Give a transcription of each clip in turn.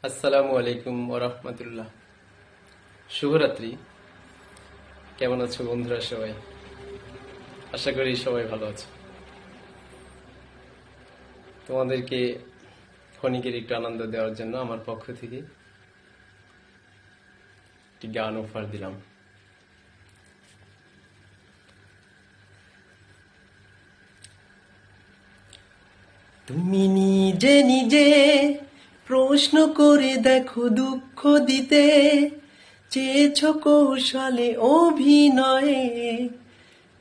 আসসালামু আলাইকুম ওরহমতুল্লাহ। শুভরাত্রি। কেমন আছো বন্ধুরা সবাই? আশা করি সবাই ভালো আছো। তোমাদেরকে ক্ষণিকের একটু আনন্দ দেওয়ার জন্য আমার পক্ষ থেকে একটি গান অফার দিলাম। তুমি নিজে নিজে প্রশ্ন করে দেখো, দুঃখ দিতে চেয়েছো কৌশলে অভিনয়ে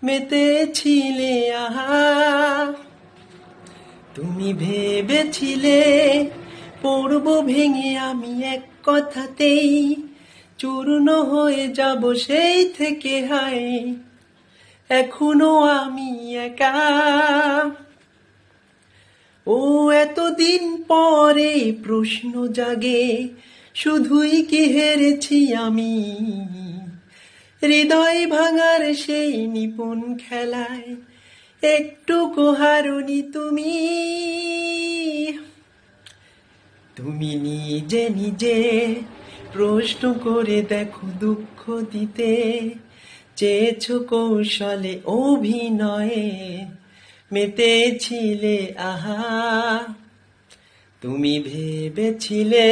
মেতেছিলে। আহা, তুমি ভেবেছিলে পড়ব ভেঙে আমি এক কথাতেই, চূর্ণ হয়ে যাব সেই থেকে। হায়, এখনো আমি একা। ও এতদিন পরে প্রশ্ন জাগে, শুধুই কি হেরেছি আমি হৃদয় ভাঙার সেই নিপুণ খেলায়? একটু হারুনি তুমি। তুমি নিজে নিজে প্রশ্ন করে দেখো, দুঃখ দিতে চেয়েছো কৌশলে অভিনয়ে মেতেছিলে। আহা, তুমি ভেবেছিলে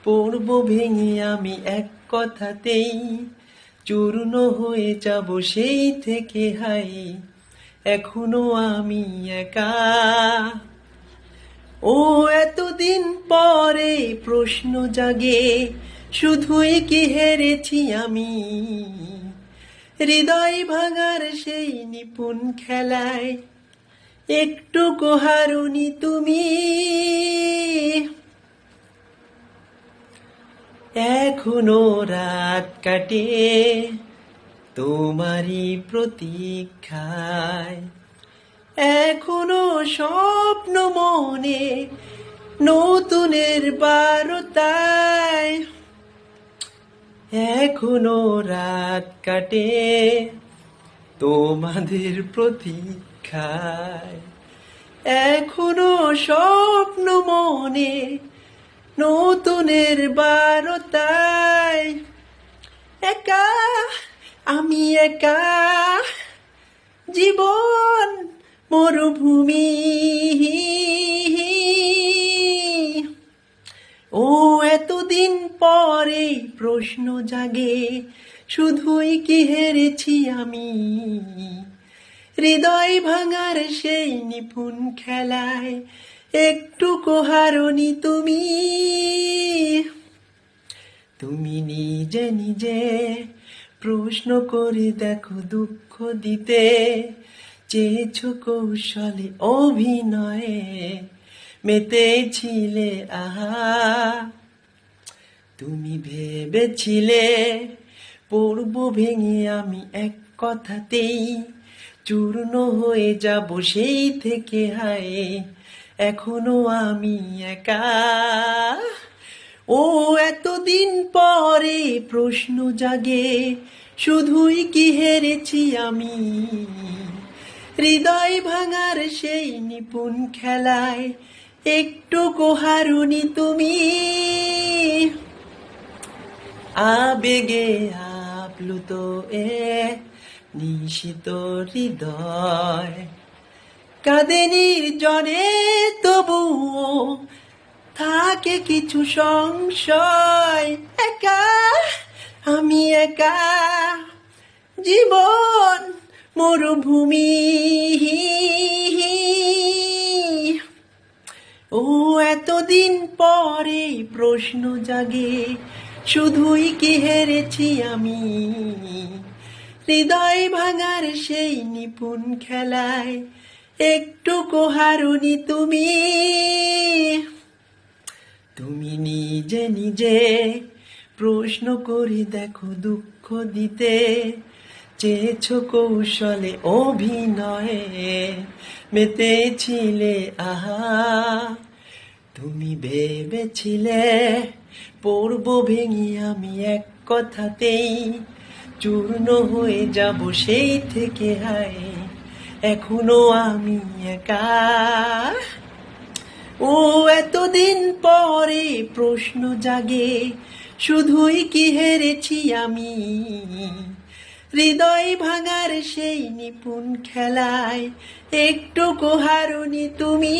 পড়ব ভেঙে আমি এক কথাতেই, চূর্ণ হয়ে যাব সেই থেকে। হায়, এখনো আমি একা। ও এতদিন পরে প্রশ্ন জাগে, শুধুই কি হেরেছি আমি হৃদয় ভাঙার সেই নিপুণ খেলায়? একটু হারুনি তুমি। এখনো রাত কাটে তোমারই প্রতীক্ষায়, এখনো স্বপ্ন মনে নতুনের বারতায়। এখনো রাত কাটে তোমাদের প্রতীক্ষায়, এখনো স্বপ্ন মনে নতুনের বারতায়। একা, আমি একা, জীবন মরুভূমি। ও এতদিন পরে প্রশ্ন জাগে, শুধুই কি হেরেছি আমি হৃদয় ভাঙার সেই নিপুণ খেলায়? একটু হারুনি তুমি। তুমি নিজে নিজে প্রশ্ন করে দেখো, দুঃখ দিতে চেয়েছো কৌশলে অভিনয়ে মেতেছিলে। আহা, তুমি ভেবেছিলে পড়ব ভেঙে আমি এক কথাতেই, চূর্ণ হয়ে যাব সেই থেকে। হায়, এখনো আমি একা। ও এতদিন পরে প্রশ্ন জাগে, শুধুই কি হেরেছি আমি হৃদয় ভাঙার সেই নিপুণ খেলায়? একটু হারুনি তুমি। আবেগে আপ্লুত এ নিশিত হৃদয় কাঁদে নির্জনে, তবুও থাকে কিছু সংশয়। একা, আমি একা, জীবন মরুভূমি। ও এতদিন পরে প্রশ্ন জাগে, শুধুই কি হেরেছি আমি হৃদয় ভাঙার সেই নিপুণ খেলায়? একটু হারুনি তুমি। তুমি নিজে নিজে প্রশ্ন করে দেখো, দুঃখ দিতে চেয়েছো কৌশলে অভিনয়ে মেতেছিলে। আহা, তুমি ভেবেছিলে পড়ব ভেঙে আমি এক কথাতেই, চূর্ণ হয়ে যাব সেই থেকে। হায়, এখনো আমি একা। ও ও এতদিন পরে প্রশ্ন জাগে, শুধুই কি হেরেছি আমি হৃদয় ভাঙার সেই নিপুণ খেলায়, একটু হারুনি তুমি।